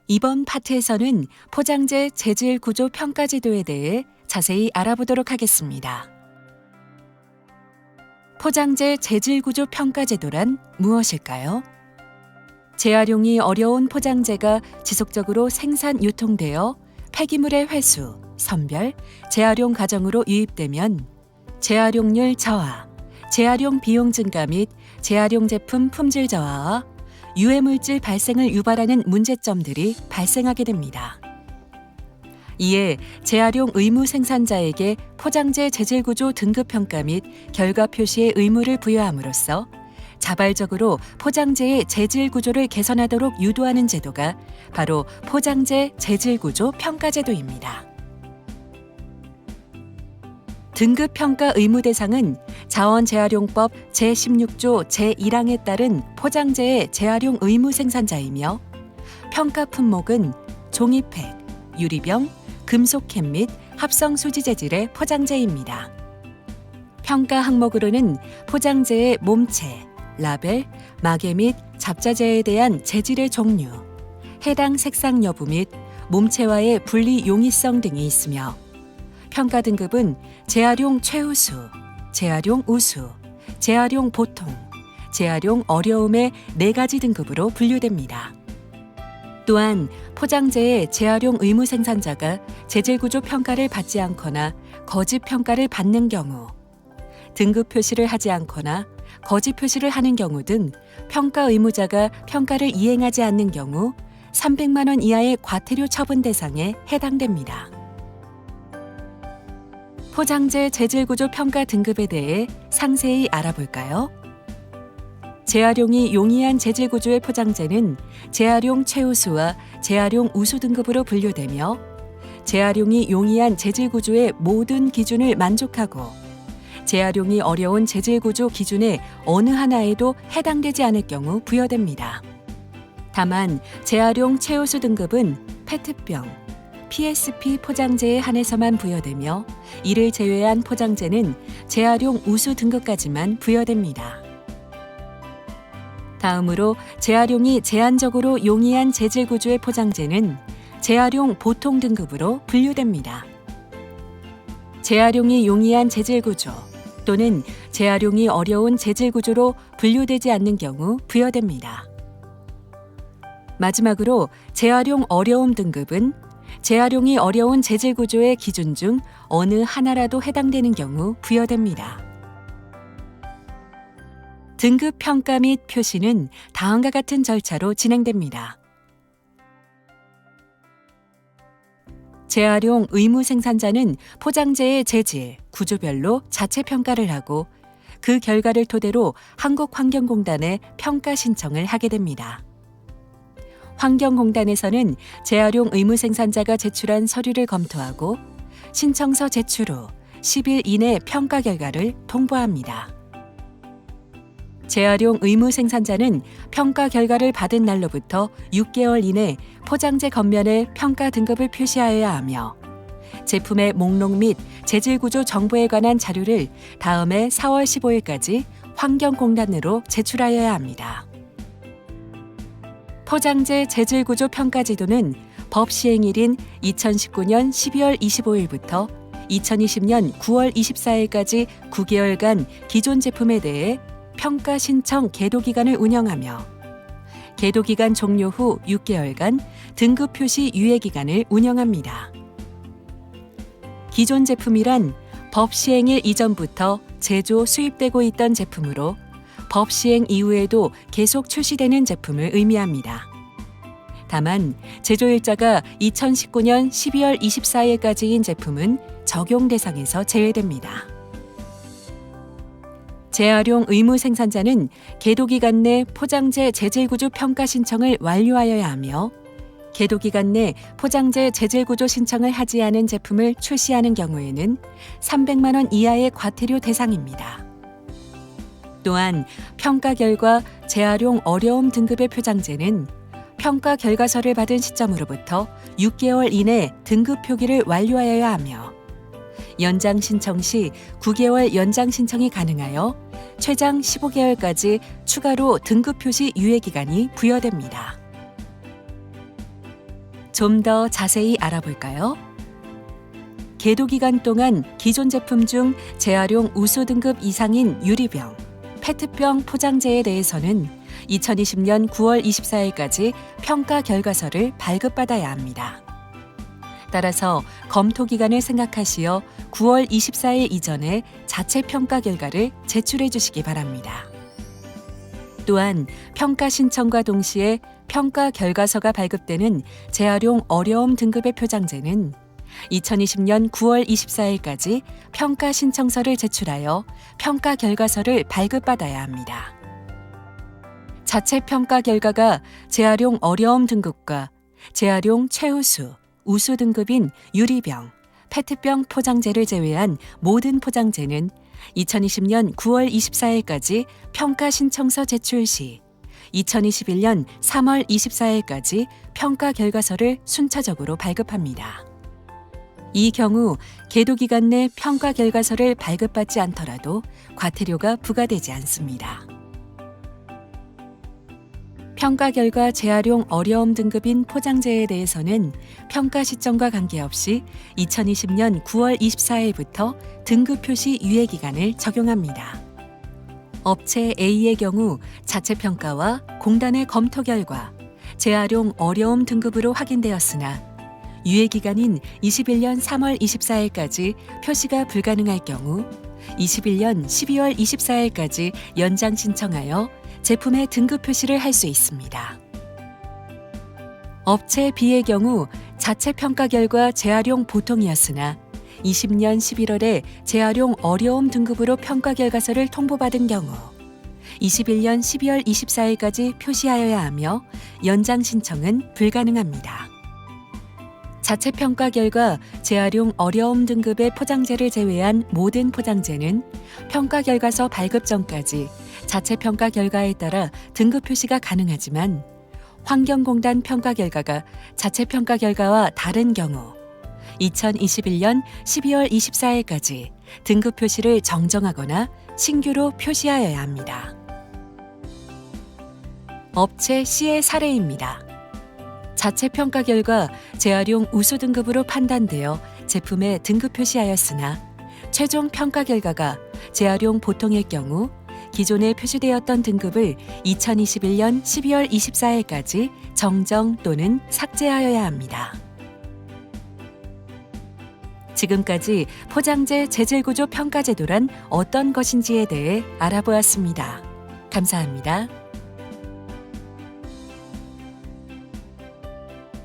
이번 파트에서는 포장재 재질 구조 평가 제도에 대해 자세히 알아보도록 하겠습니다. 포장재 재질 구조 평가 제도란 무엇일까요? 재활용이 어려운 포장재가 지속적으로 생산 유통되어 폐기물의 회수, 선별, 재활용 과정으로 유입되면 재활용률 저하, 재활용 비용 증가 및 재활용 제품 품질 저하와 유해물질 발생을 유발하는 문제점들이 발생하게 됩니다. 이에 재활용 의무 생산자에게 포장재 재질구조 등급평가 및 결과 표시의 의무를 부여함으로써 자발적으로 포장재의 재질구조를 개선하도록 유도하는 제도가 바로 포장재 재질구조 평가제도입니다. 등급평가 의무 대상은 자원재활용법 제16조 제1항에 따른 포장재의 재활용 의무 생산자이며 평가 품목은 종이팩, 유리병, 금속캔 및 합성 수지 재질의 포장재입니다. 평가 항목으로는 포장재의 몸체, 라벨, 마개 및 잡자재에 대한 재질의 종류, 해당 색상 여부 및 몸체와의 분리 용이성 등이 있으며 평가 등급은 재활용 최우수, 재활용 우수, 재활용 보통, 재활용 어려움의 4가지 등급으로 분류됩니다. 또한 포장재의 재활용 의무 생산자가 재질구조 평가를 받지 않거나 거짓 평가를 받는 경우, 등급 표시를 하지 않거나 거짓 표시를 하는 경우 등 평가 의무자가 평가를 이행하지 않는 경우 300만 원 이하의 과태료 처분 대상에 해당됩니다. 포장재 재질구조 평가 등급에 대해 상세히 알아볼까요? 재활용이 용이한 재질구조의 포장재는 재활용 최우수와 재활용 우수 등급으로 분류되며 재활용이 용이한 재질구조의 모든 기준을 만족하고 재활용이 어려운 재질구조 기준의 어느 하나에도 해당되지 않을 경우 부여됩니다. 다만 재활용 최우수 등급은 페트병, PSP 포장재에 한해서만 부여되며 이를 제외한 포장재는 재활용 우수 등급까지만 부여됩니다. 다음으로 재활용이 제한적으로 용이한 재질 구조의 포장재는 재활용 보통 등급으로 분류됩니다. 재활용이 용이한 재질 구조 또는 재활용이 어려운 재질 구조로 분류되지 않는 경우 부여됩니다. 마지막으로 재활용 어려움 등급은 재활용이 어려운 재질 구조의 기준 중 어느 하나라도 해당되는 경우 부여됩니다. 등급 평가 및 표시는 다음과 같은 절차로 진행됩니다. 재활용 의무 생산자는 포장재의 재질, 구조별로 자체 평가를 하고 그 결과를 토대로 한국환경공단에 평가 신청을 하게 됩니다. 환경공단에서는 재활용 의무 생산자가 제출한 서류를 검토하고 신청서 제출 후 10일 이내 평가 결과를 통보합니다. 재활용 의무 생산자는 평가 결과를 받은 날로부터 6개월 이내 포장재 겉면에 평가 등급을 표시하여야 하며 제품의 목록 및 재질 구조 정보에 관한 자료를 다음해 4월 15일까지 환경공단으로 제출하여야 합니다. 포장재 재질 구조 평가 지도는 법 시행일인 2019년 12월 25일부터 2020년 9월 24일까지 9개월간 기존 제품에 대해 평가 신청 계도 기간을 운영하며 계도 기간 종료 후 6개월간 등급 표시 유예 기간을 운영합니다. 기존 제품이란 법 시행일 이전부터 제조 수입되고 있던 제품으로 법 시행 이후에도 계속 출시되는 제품을 의미합니다. 다만 제조일자가 2019년 12월 24일까지인 제품은 적용 대상에서 제외됩니다. 재활용 의무 생산자는 계도 기간 내 포장재 재질 구조 평가 신청을 완료하여야 하며 계도 기간 내 포장재 재질 구조 신청을 하지 않은 제품을 출시하는 경우에는 300만 원 이하의 과태료 대상입니다. 또한 평가 결과 재활용 어려움 등급의 포장재는 평가 결과서를 받은 시점으로부터 6개월 이내 등급 표기를 완료하여야 하며 연장 신청 시 9개월 연장 신청이 가능하여 최장 15개월까지 추가로 등급 표시 유예 기간이 부여됩니다. 좀 더 자세히 알아볼까요? 계도 기간 동안 기존 제품 중 재활용 우수 등급 이상인 유리병, 페트병 포장재에 대해서는 2020년 9월 24일까지 평가 결과서를 발급받아야 합니다. 따라서 검토 기간을 생각하시어 9월 24일 이전에 자체 평가 결과를 제출해 주시기 바랍니다. 또한 평가 신청과 동시에 평가 결과서가 발급되는 재활용 어려움 등급의 표장재는 2020년 9월 24일까지 평가 신청서를 제출하여 평가 결과서를 발급받아야 합니다. 자체 평가 결과가 재활용 어려움 등급과 재활용 최우수, 우수 등급인 유리병, 페트병 포장재를 제외한 모든 포장재는 2020년 9월 24일까지 평가 신청서 제출 시 2021년 3월 24일까지 평가 결과서를 순차적으로 발급합니다. 이 경우 계도 기간 내 평가 결과서를 발급받지 않더라도 과태료가 부과되지 않습니다. 평가 결과 재활용 어려움 등급인 포장재에 대해서는 평가 시점과 관계없이 2020년 9월 24일부터 등급 표시 유예 기간을 적용합니다. 업체 A의 경우 자체 평가와 공단의 검토 결과 재활용 어려움 등급으로 확인되었으나 유예 기간인 21년 3월 24일까지 표시가 불가능할 경우 21년 12월 24일까지 연장 신청하여 제품의 등급 표시를 할 수 있습니다. 업체 B의 경우 자체 평가 결과 재활용 보통이었으나 20년 11월에 재활용 어려움 등급으로 평가 결과서를 통보받은 경우 21년 12월 24일까지 표시하여야 하며 연장 신청은 불가능합니다. 자체 평가 결과 재활용 어려움 등급의 포장재를 제외한 모든 포장재는 평가 결과서 발급 전까지 자체 평가 결과에 따라 등급 표시가 가능하지만 환경공단 평가 결과가 자체 평가 결과와 다른 경우 2021년 12월 24일까지 등급 표시를 정정하거나 신규로 표시하여야 합니다. 업체 C의 사례입니다. 자체 평가 결과 재활용 우수 등급으로 판단되어 제품에 등급 표시하였으나 최종 평가 결과가 재활용 보통일 경우 기존에 표시되었던 등급을 2021년 12월 24일까지 정정 또는 삭제하여야 합니다. 지금까지 포장재 재질구조 평가 제도란 어떤 것인지에 대해 알아보았습니다. 감사합니다.